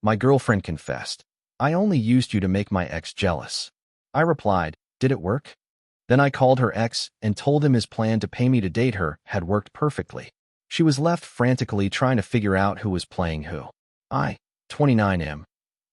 My girlfriend confessed. I only used you to make my ex jealous. I replied, did it work? Then I called her ex and told him his plan to pay me to date her had worked perfectly. She was left frantically trying to figure out who was playing who. I, 29M,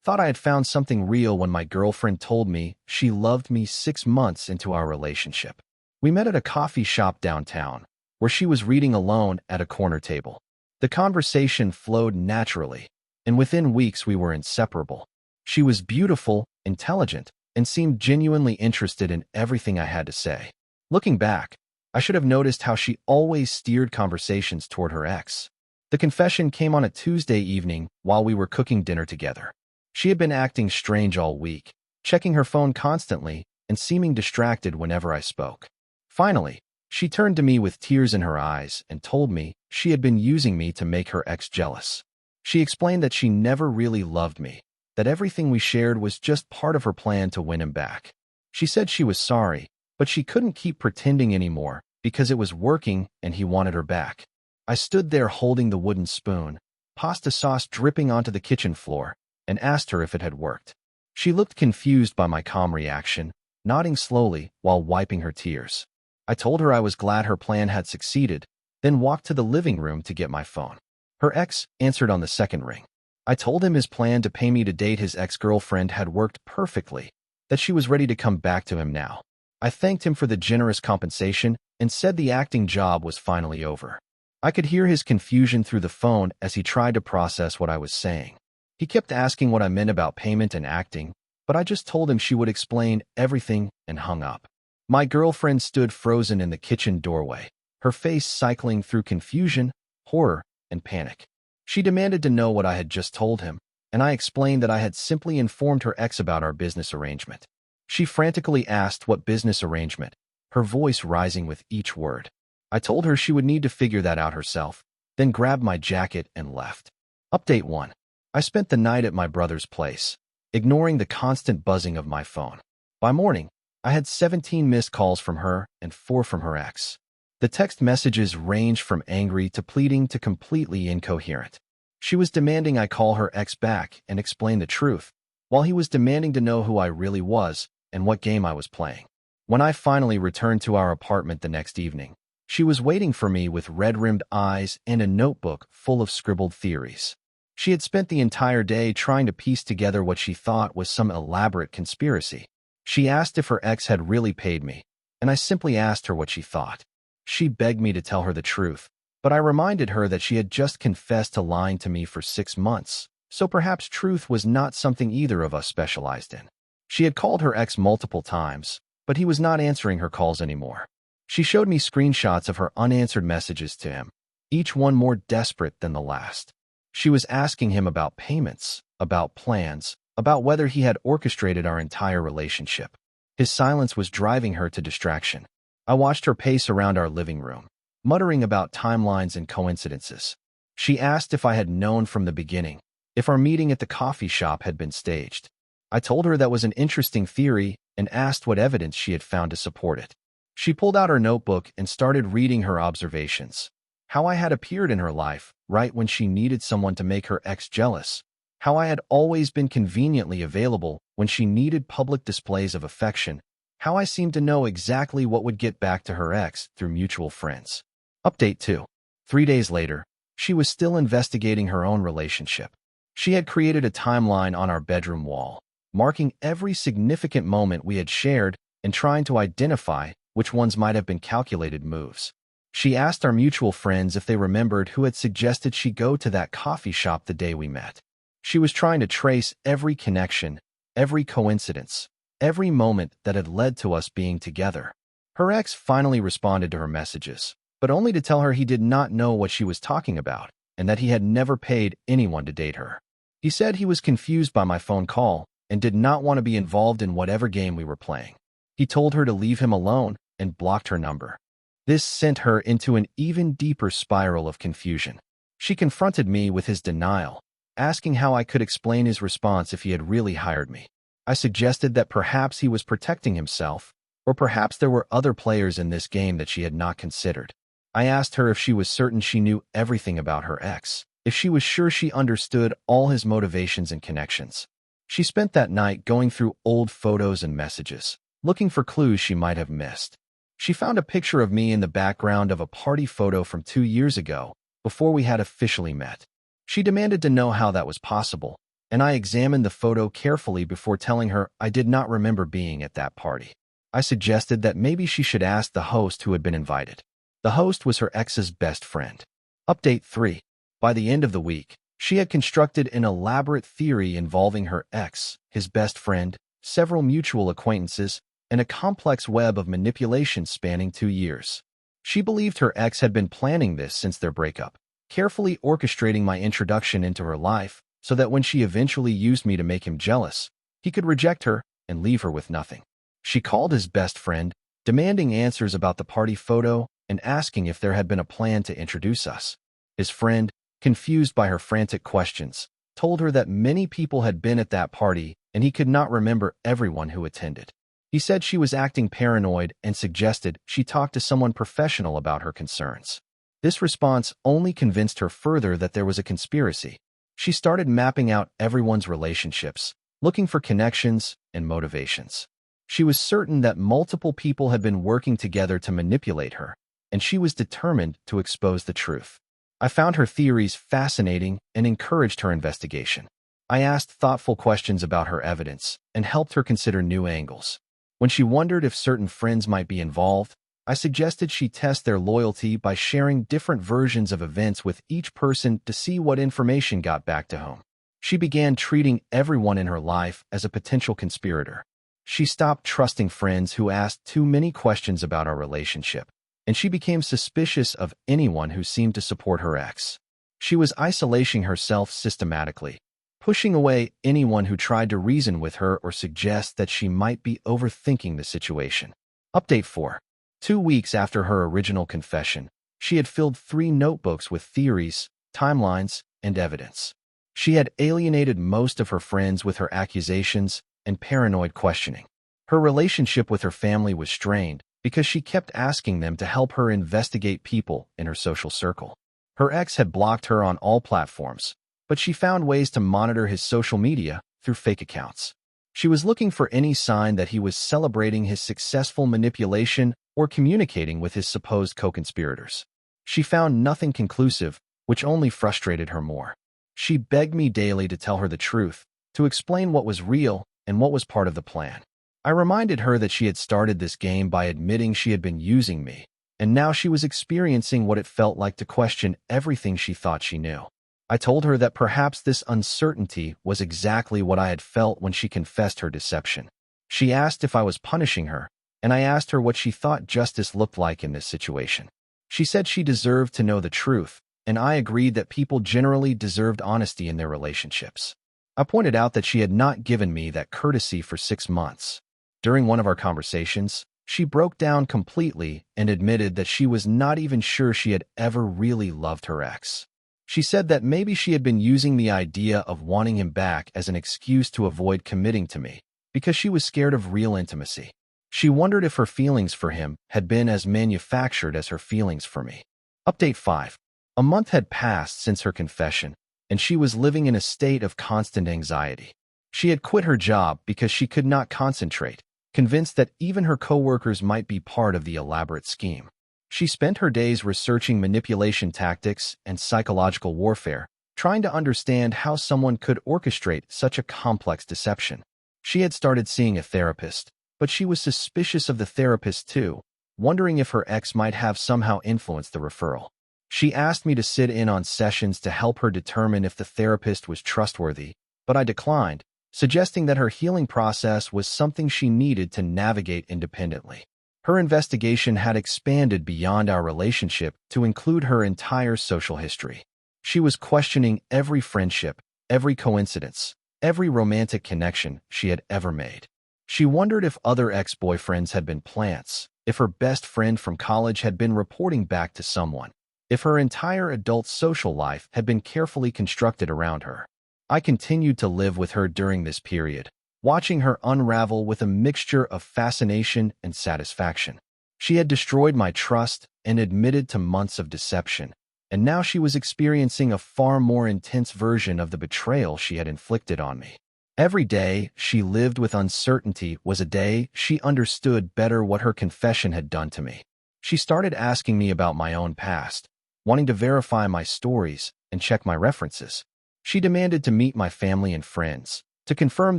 thought I had found something real when my girlfriend told me she loved me 6 months into our relationship. We met at a coffee shop downtown, where she was reading alone at a corner table. The conversation flowed naturally, and within weeks we were inseparable. She was beautiful, intelligent, and seemed genuinely interested in everything I had to say. Looking back, I should have noticed how she always steered conversations toward her ex. The confession came on a Tuesday evening while we were cooking dinner together. She had been acting strange all week, checking her phone constantly and seeming distracted whenever I spoke. Finally, she turned to me with tears in her eyes and told me she had been using me to make her ex jealous. She explained that she never really loved me, that everything we shared was just part of her plan to win him back. She said she was sorry, but she couldn't keep pretending anymore because it was working and he wanted her back. I stood there holding the wooden spoon, pasta sauce dripping onto the kitchen floor, and asked her if it had worked. She looked confused by my calm reaction, nodding slowly while wiping her tears. I told her I was glad her plan had succeeded, then walked to the living room to get my phone. Her ex answered on the second ring. I told him his plan to pay me to date his ex-girlfriend had worked perfectly, that she was ready to come back to him now. I thanked him for the generous compensation and said the acting job was finally over. I could hear his confusion through the phone as he tried to process what I was saying. He kept asking what I meant about payment and acting, but I just told him she would explain everything and hung up. My girlfriend stood frozen in the kitchen doorway, her face cycling through confusion, horror, and panic. She demanded to know what I had just told him, and I explained that I had simply informed her ex about our business arrangement. She frantically asked what business arrangement, her voice rising with each word. I told her she would need to figure that out herself, then grabbed my jacket and left. Update 1. I spent the night at my brother's place, ignoring the constant buzzing of my phone. By morning, I had 17 missed calls from her and 4 from her ex. The text messages ranged from angry to pleading to completely incoherent. She was demanding I call her ex back and explain the truth, while he was demanding to know who I really was and what game I was playing. When I finally returned to our apartment the next evening, she was waiting for me with red-rimmed eyes and a notebook full of scribbled theories. She had spent the entire day trying to piece together what she thought was some elaborate conspiracy. She asked if her ex had really paid me, and I simply asked her what she thought. She begged me to tell her the truth, but I reminded her that she had just confessed to lying to me for 6 months, so perhaps truth was not something either of us specialized in. She had called her ex multiple times, but he was not answering her calls anymore. She showed me screenshots of her unanswered messages to him, each one more desperate than the last. She was asking him about payments, about plans, about whether he had orchestrated our entire relationship. His silence was driving her to distraction. I watched her pace around our living room, muttering about timelines and coincidences. She asked if I had known from the beginning, if our meeting at the coffee shop had been staged. I told her that was an interesting theory and asked what evidence she had found to support it. She pulled out her notebook and started reading her observations. How I had appeared in her life right when she needed someone to make her ex jealous. How I had always been conveniently available when she needed public displays of affection. How I seemed to know exactly what would get back to her ex through mutual friends. Update 2. 3 days later, she was still investigating her own relationship. She had created a timeline on our bedroom wall, marking every significant moment we had shared and trying to identify which ones might have been calculated moves. She asked our mutual friends if they remembered who had suggested she go to that coffee shop the day we met. She was trying to trace every connection, every coincidence, every moment that had led to us being together. Her ex finally responded to her messages, but only to tell her he did not know what she was talking about and that he had never paid anyone to date her. He said he was confused by my phone call and did not want to be involved in whatever game we were playing. He told her to leave him alone and blocked her number. This sent her into an even deeper spiral of confusion. She confronted me with his denial, asking how I could explain his response if he had really hired me. I suggested that perhaps he was protecting himself, or perhaps there were other players in this game that she had not considered. I asked her if she was certain she knew everything about her ex, if she was sure she understood all his motivations and connections. She spent that night going through old photos and messages, looking for clues she might have missed. She found a picture of me in the background of a party photo from 2 years ago, before we had officially met. She demanded to know how that was possible, and I examined the photo carefully before telling her I did not remember being at that party. I suggested that maybe she should ask the host who had been invited. The host was her ex's best friend. Update 3. By the end of the week, she had constructed an elaborate theory involving her ex, his best friend, several mutual acquaintances, and a complex web of manipulation spanning 2 years. She believed her ex had been planning this since their breakup, carefully orchestrating my introduction into her life so that when she eventually used me to make him jealous, he could reject her and leave her with nothing. She called his best friend, demanding answers about the party photo and asking if there had been a plan to introduce us. His friend, confused by her frantic questions, told her that many people had been at that party and he could not remember everyone who attended. He said she was acting paranoid and suggested she talk to someone professional about her concerns. This response only convinced her further that there was a conspiracy. She started mapping out everyone's relationships, looking for connections and motivations. She was certain that multiple people had been working together to manipulate her, and she was determined to expose the truth. I found her theories fascinating and encouraged her investigation. I asked thoughtful questions about her evidence and helped her consider new angles. When she wondered if certain friends might be involved, I suggested she test their loyalty by sharing different versions of events with each person to see what information got back to whom. She began treating everyone in her life as a potential conspirator. She stopped trusting friends who asked too many questions about our relationship, and she became suspicious of anyone who seemed to support her ex. She was isolating herself systematically, pushing away anyone who tried to reason with her or suggest that she might be overthinking the situation. Update 4. 2 weeks after her original confession, she had filled 3 notebooks with theories, timelines, and evidence. She had alienated most of her friends with her accusations and paranoid questioning. Her relationship with her family was strained because she kept asking them to help her investigate people in her social circle. Her ex had blocked her on all platforms, but she found ways to monitor his social media through fake accounts. She was looking for any sign that he was celebrating his successful manipulation or communicating with his supposed co-conspirators. She found nothing conclusive, which only frustrated her more. She begged me daily to tell her the truth, to explain what was real and what was part of the plan. I reminded her that she had started this game by admitting she had been using me, and now she was experiencing what it felt like to question everything she thought she knew. I told her that perhaps this uncertainty was exactly what I had felt when she confessed her deception. She asked if I was punishing her, and I asked her what she thought justice looked like in this situation. She said she deserved to know the truth, and I agreed that people generally deserved honesty in their relationships. I pointed out that she had not given me that courtesy for 6 months. During one of our conversations, she broke down completely and admitted that she was not even sure she had ever really loved her ex. She said that maybe she had been using the idea of wanting him back as an excuse to avoid committing to me, because she was scared of real intimacy. She wondered if her feelings for him had been as manufactured as her feelings for me. Update 5. A month had passed since her confession, and she was living in a state of constant anxiety. She had quit her job because she could not concentrate, convinced that even her coworkers might be part of the elaborate scheme. She spent her days researching manipulation tactics and psychological warfare, trying to understand how someone could orchestrate such a complex deception. She had started seeing a therapist, but she was suspicious of the therapist too, wondering if her ex might have somehow influenced the referral. She asked me to sit in on sessions to help her determine if the therapist was trustworthy, but I declined, suggesting that her healing process was something she needed to navigate independently. Her investigation had expanded beyond our relationship to include her entire social history. She was questioning every friendship, every coincidence, every romantic connection she had ever made. She wondered if other ex-boyfriends had been plants, if her best friend from college had been reporting back to someone, if her entire adult social life had been carefully constructed around her. I continued to live with her during this period, watching her unravel with a mixture of fascination and satisfaction. She had destroyed my trust and admitted to months of deception, and now she was experiencing a far more intense version of the betrayal she had inflicted on me. Every day she lived with uncertainty was a day she understood better what her confession had done to me. She started asking me about my own past, wanting to verify my stories and check my references. She demanded to meet my family and friends, to confirm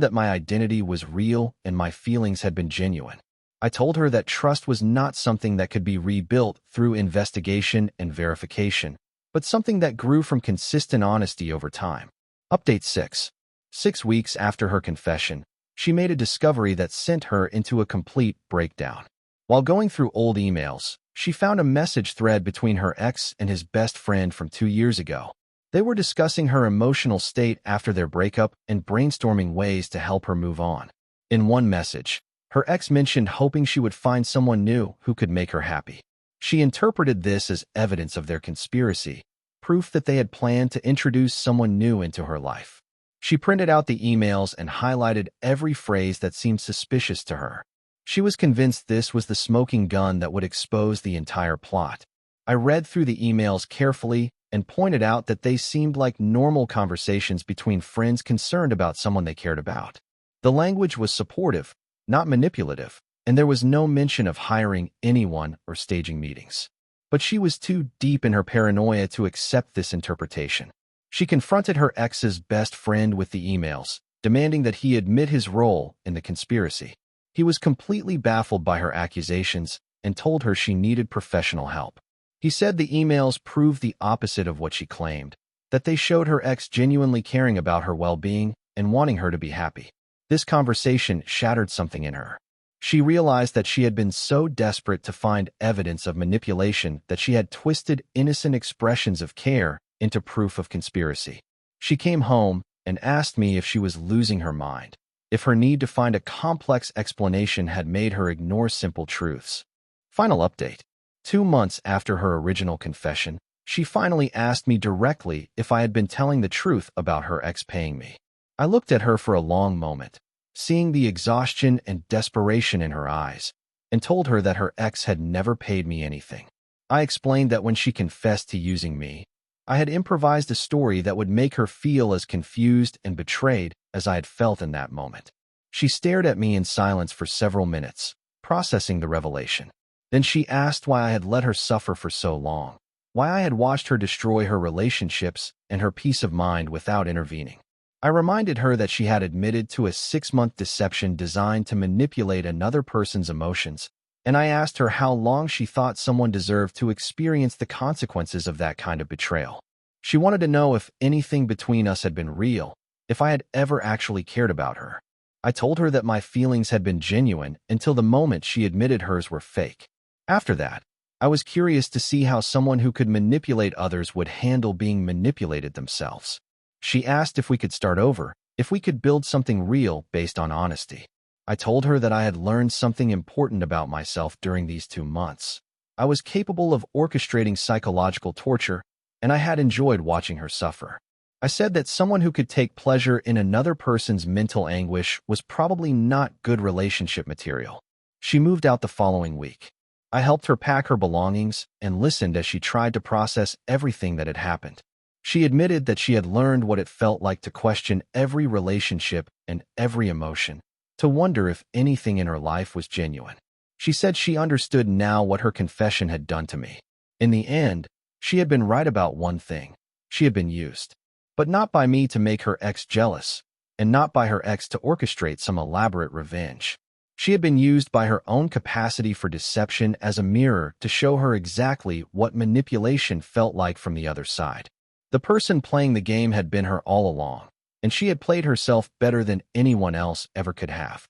that my identity was real and my feelings had been genuine. I told her that trust was not something that could be rebuilt through investigation and verification, but something that grew from consistent honesty over time. Update 6. 6 weeks after her confession, she made a discovery that sent her into a complete breakdown. While going through old emails, she found a message thread between her ex and his best friend from 2 years ago. They were discussing her emotional state after their breakup and brainstorming ways to help her move on. In one message, her ex mentioned hoping she would find someone new who could make her happy. She interpreted this as evidence of their conspiracy, proof that they had planned to introduce someone new into her life. She printed out the emails and highlighted every phrase that seemed suspicious to her. She was convinced this was the smoking gun that would expose the entire plot. I read through the emails carefully and pointed out that they seemed like normal conversations between friends concerned about someone they cared about. The language was supportive, not manipulative, and there was no mention of hiring anyone or staging meetings. But she was too deep in her paranoia to accept this interpretation. She confronted her ex's best friend with the emails, demanding that he admit his role in the conspiracy. He was completely baffled by her accusations and told her she needed professional help. He said the emails proved the opposite of what she claimed, that they showed her ex genuinely caring about her well-being and wanting her to be happy. This conversation shattered something in her. She realized that she had been so desperate to find evidence of manipulation that she had twisted innocent expressions of care into proof of conspiracy. She came home and asked me if she was losing her mind, if her need to find a complex explanation had made her ignore simple truths. Final update. 2 months after her original confession, she finally asked me directly if I had been telling the truth about her ex paying me. I looked at her for a long moment, seeing the exhaustion and desperation in her eyes, and told her that her ex had never paid me anything. I explained that when she confessed to using me, I had improvised a story that would make her feel as confused and betrayed as I had felt in that moment. She stared at me in silence for several minutes, processing the revelation. Then she asked why I had let her suffer for so long, why I had watched her destroy her relationships and her peace of mind without intervening. I reminded her that she had admitted to a 6-month deception designed to manipulate another person's emotions, and I asked her how long she thought someone deserved to experience the consequences of that kind of betrayal. She wanted to know if anything between us had been real, if I had ever actually cared about her. I told her that my feelings had been genuine until the moment she admitted hers were fake. After that, I was curious to see how someone who could manipulate others would handle being manipulated themselves. She asked if we could start over, if we could build something real based on honesty. I told her that I had learned something important about myself during these 2 months. I was capable of orchestrating psychological torture, and I had enjoyed watching her suffer. I said that someone who could take pleasure in another person's mental anguish was probably not good relationship material. She moved out the following week. I helped her pack her belongings and listened as she tried to process everything that had happened. She admitted that she had learned what it felt like to question every relationship and every emotion, to wonder if anything in her life was genuine. She said she understood now what her confession had done to me. In the end, she had been right about one thing. She had been used. But not by me to make her ex jealous, and not by her ex to orchestrate some elaborate revenge. She had been used by her own capacity for deception as a mirror to show her exactly what manipulation felt like from the other side. The person playing the game had been her all along, and she had played herself better than anyone else ever could have.